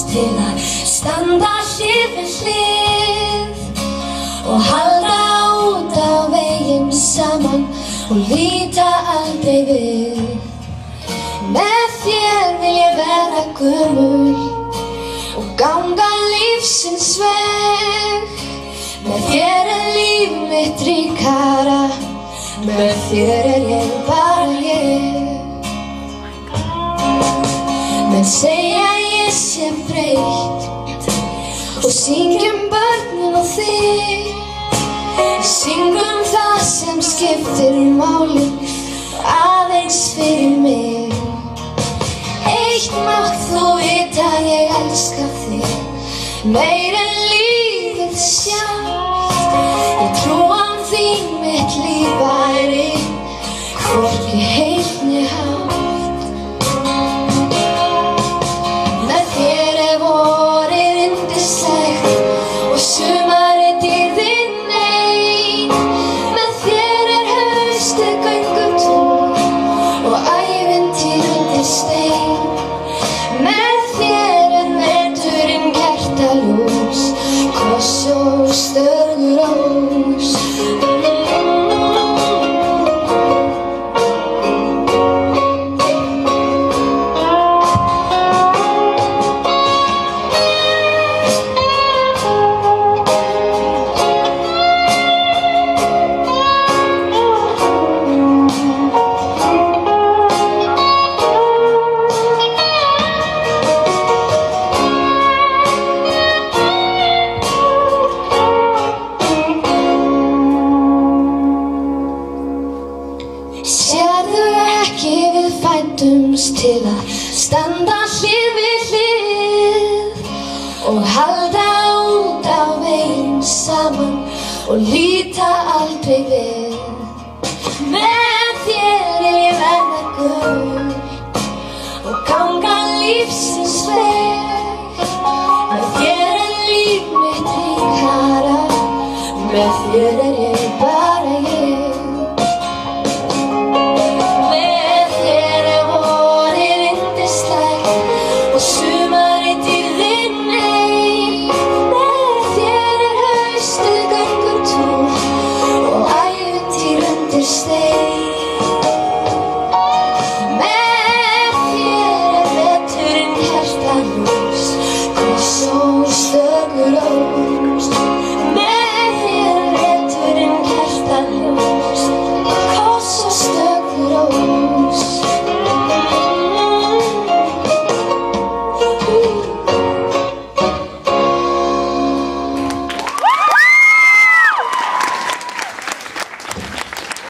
Til að standa hlið við hlið og halda út á veginn saman og líta aldrei við. Með þér vil ég vera gömul og ganga lífsins veg. Með þér líf mitt ríkara, með þér ég bara ég. Menn segja ég sé breytt og syngjum börnin og þig. Syngum það sem skiptir máli aðeins fyrir mig. Eitt mátt þú vita, ég elska þig meir en lífið sjálft. Ég trú á því mitt líf væri hvorki heilt né hátt. Sumarið dýrðin ein, með þér haustið göngutúr og ævintýr undir stein. Með þér veturinn kertaljós, koss og stöðurós. Sérðu ekki við fæddumst til að standa hlið við hlið og halda út á veginn saman og líta aldrei við. Með þér ég verða gömul og ganga lífsins veg. Með þér líf mitt ríkara, með þér ég bara ég. Sumarið dýrðin ein, með þér haustið göngutúr og ævintýr undir stein. Með þér veturinn kertaljós, koss og stöðurós. Með þér veturinn kertaljós, koss og stöðurós.